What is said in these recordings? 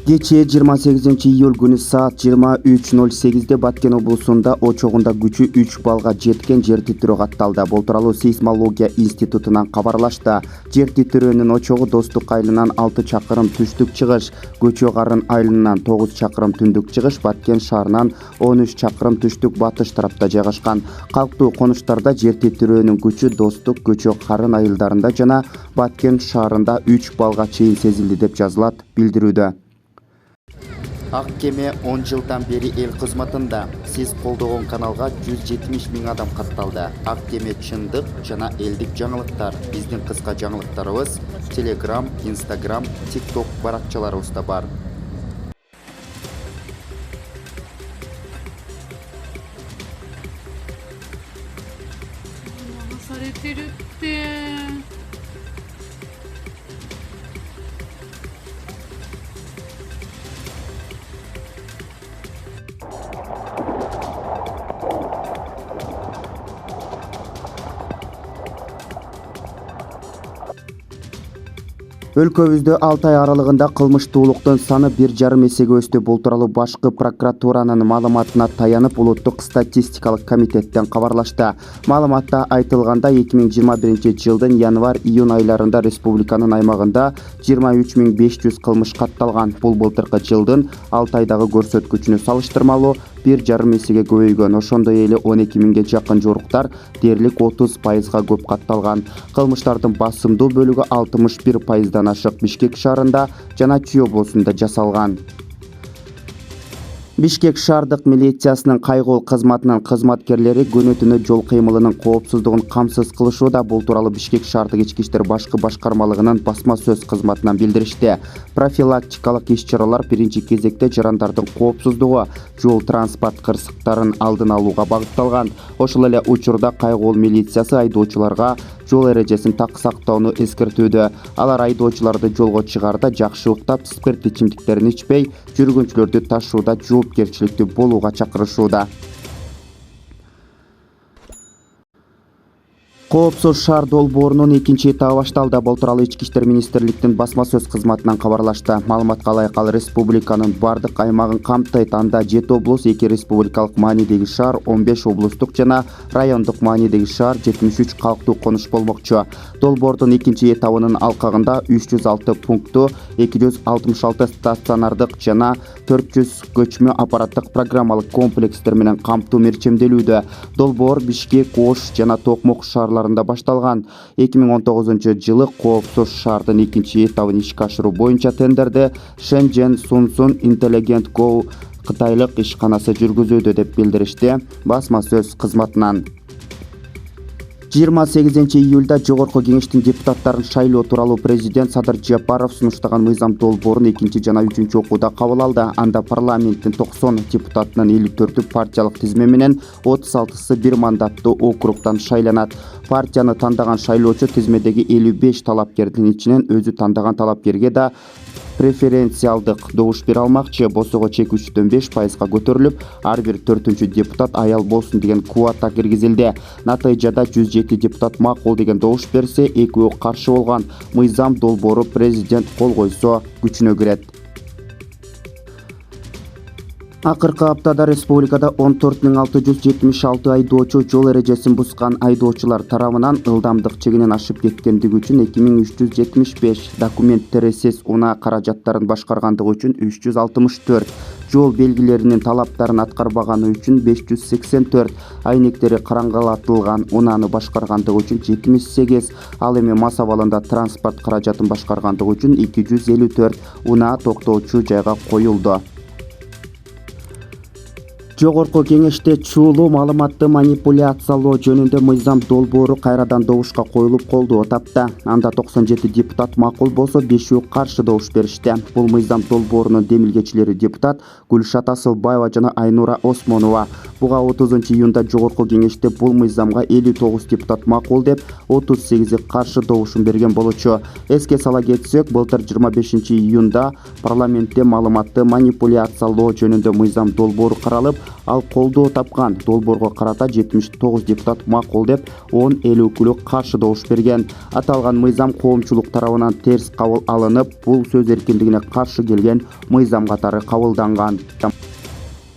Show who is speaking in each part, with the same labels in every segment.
Speaker 1: Кечээ 28-июль күнү саат 23:08 Баткен облусунда очогунда күчү 3 балга жеткен жер титирөө катталды. Бул тууралуу сейсмология институтунан кабарлашты. Жер титирөөнүн очогу Достук айылынан 6 чакырым түштүк чыгыш, Көчө Карын айылынан 9 чакырым түндүк чыгыш, Баткен шаарынан 13 чакырым түштүк батыш тарапта жайгашкан. Калктуу конуштарда жер титирөөнүн күчү Достук, Көчө Карын айылдарында жана Баткен шаарында 3 балга чейин сезилди деп жазылат билдирүүдө. Ак кеме 10 жылдан бери эл кызматында. Сиз колдогон каналга 170 000 адам катталды. Ак кеме чындык жана элдик жаңылыктар. Биздин кыска жаңылыктарыбыз Telegram, Instagram, TikTok баракчаларыбызда бар. Өлкөбүздө 6 ай аралыгында кылмыштуулуктун саны 1,5 эсеге өстү. Бул тууралуу башкы прокуратуранын маалыматына таянып Улуттук статистикалык комитеттен кабарлашты. Маалыматта айтылгандай, 2021 жылдын январь-июнь айларында республиканын аймагында 23 500 кылмыш катталган. Бул былтыркы жылдын 6 айдагы көрсөткүчүнө салыштырмалуу 1,5 эсеге көбөйгөн. Ошондой эле 12 000ге жакын жоруктар дээрлик 30%га көп катталган. Кылмыштардын басымдуу бөлүгү 61%дан ашык Бишкек шаарында жана Чүй облусунда жасалган. Бишкек шаардык милициясынын кайгыл кызматынын кызматкерлери күнү-түнү жол кыймылынын коопсуздугун камсыз кылышууда. Бул тууралуу Бишкек шаардык ички иштер башкы башкармалыгынын басма сөз кызматынан билдиришти. Профилактикалык иш-чаралар биринчи кезекте жарандардын коопсуздугу, жол транспорт кырсыктарын алдын алууга багытталган. Ошол эле учурда кайгыл милициясы айдоочуларга жол эрежесин так сактоону эскертүүдө. Алар айдоочуларды жолго чыгаарда жакшы уктап, спирт ичимдиктерин ичпей, жүргүнчүлөрдү ташууда жоопкерчиликтүү болууга чакырышууда. Коопсуз шаар долбоорунун экинчи этабы башталды. Бул тууралуу Ички иштер министрликтин басма сөз кызматынан кабарлашты. Маалыматка ылайык, ал республиканын бардык аймагын камтыйт. Анда 7 облус, 2 республикалык маанидеги шаар, 15 облустук жана райондук маанидеги шаар, 73 калктуу конуш болмокчу. Долбоордун экинчи этабынын алкагында 306 пунктту, 266 стационардык жана 400 көчмө аппараттык программалык комплекстер менен камтуу мерчемделүүдө. Долбоор Бишкек, Ош жана Токмок шаарларында башталган. 2019 жылы коопсуз шаардын экинчи этабын ишке ашыруу боюнча тендерди Shenzhen Sunsun Intelligent Go кытайлык ишканасы жүргүзүүдө деп билдиришти басма сөз кызматынан. 28 июлда Жогорку кеңештин депутаттарын шайлоо тууралуу президент Садыр Жапаров сунуштаган мыйзам долбоорун экинчи жана үчүнчү окууда кабыл алды. Анда парламенттин 90 депутатынын 54-ü партиялык тизме менен 36-сы бир мандаттуу округтан шайланат. Партияны тандаган шайлоочу тизмедеги 55 талапкердин ичинен өзү тандаган талапкерге да преференциалдык добуш бере алмакчы. Босого чек 3,5%га көтөрүлүп, ар бир 4-чү депутат аял болсун деген квота киргизилди. Натыйжада 107 депутат макул деген добуш берсе, 2 каршы болгон. Мыйзам долбоору президент кол койсо күчүнө кирет. Акыркы аптада республикада 14 676 айдоочу жол эрежесин бускан. Айдоочулар тарабынан ылдамдык чегинен ашып кеткендиги үчүн 2375, документтерсиз унаа каражаттарын башкаргандыгы үчүн 364, жол белгилеринин талаптарын аткарбаганы үчүн 584, айнектери караңгылатылган унааны башкаргандыгы үчүн 78, ал эми мас абалында транспорт каражатын башкаргандыгы үчүн 254 унаа токтоочу жайга коюлду. Жогорку кеңеште чуулуу маалыматты манипуляциялоо жөнүндө мыйзам долбоору кайрадан добушка коюлуп колдоо тапты. Анда 97 депутат макул болсо, 5-ü каршы добуш беришти. Бул мыйзам долбоорунун демилгечилери депутат Гүлшат Асылбаева жана Айнура Осмонова. Буга 30 июнда жогорку кеңеште бул мыйзамга 59 депутат макул деп, 38 каршы добушун берген болчу. Эске сала кетсек, былтыр 25 июнда парламентте маалыматты манипуляциялоо жөнүндө мыйзам долбоору каралып, ал колдоо тапкан. Долбоорго карата 79 депутат макул деп, 10 эл өкүлү каршы добуш берген. Аталган мыйзам коомчулук тарабынан терс кабыл алынып, бул сөз эркиндигине каршы келген мыйзам катары кабылданган.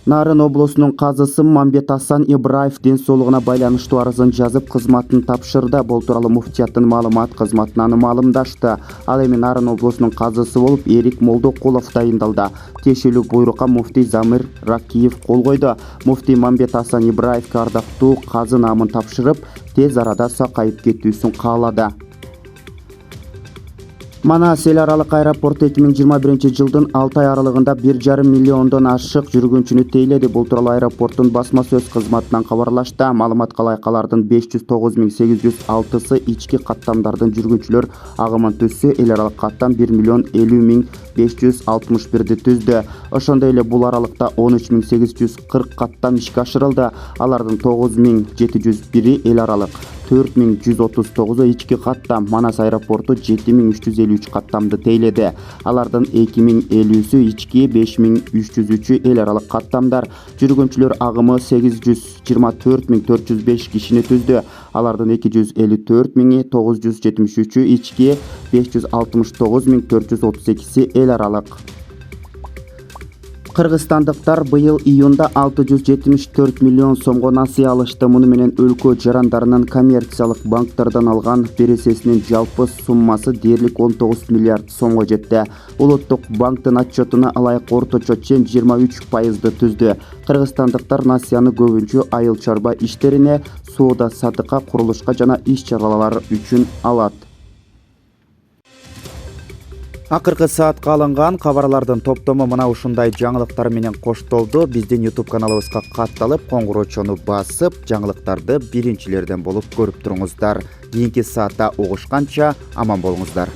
Speaker 1: Нарын облусунун казысы Мамбет Асан Ибраев ден соолугуна байланыштуу арызын жазып, кызматын тапшырды. Бул тууралуу муфтияттын маалымат кызматынан маалымдашты. Ал эми Нарын облусунун казысы болуп Эрик Молдокулов дайындалды. Тиешелүү буйрукка муфтий Замир Ракиев кол койду. Муфтий Мамбет Асан Ибраевке ардактуу казы наамын тапшырып, тез арада сакайып кетүүсүн каалады. Манас эл аралык аэропорту 2021 жылдын 6 ай аралыгында 1,5 миллиондон ашык жүргүнчүнү тейледи. Бул тууралуу аэропорттун басма сөз кызматынан кабарлашты. Маалыматка ылайык алардын 509.806сы ички каттамдардын жүргүнчүлөр агымын түзсө, эл аралык каттам 1,50.561 түздү. Ошондой эле бул аралыкта 13.840 каттам ишке ашырылды. Алардын 9.701 эл аралык, 4.139 ички каттам. Манас аэропорту 7.353 каттамды тейледи. Алардын 2.050сү ички, 5.303 эл аралык каттамдар. Жүргүнчүлөр агымы 824.405 кишини түздү. Алардын 254.973 ички, 569.432 эл аралык. Кыргызстандыктар быйыл июнда 674 миллион сомго насыя алышты. Муну менен өлкө жарандарынын коммерциялык банктерден алган бересесинин жалпы суммасы дээрлик 19 миллиард сомго жетти. Улуттук банктын отчетуна ылайык орточо чен 23% түздү. Кыргызстандыктар насыяны көбүнчө айыл чарба иштерине, соода сатыкка, курулушка жана иш чаралар үчүн алат. Акыркы саатка алынган кабарлардын топтому мына ушундай жаңылыктар менен коштолду. Биздин YouTube каналыбызга катталып, коңгурочону басып, жаңылыктарды биринчилерден болуп көрүп туруңуздар. Кийинки саатта угушканча аман болуңуздар.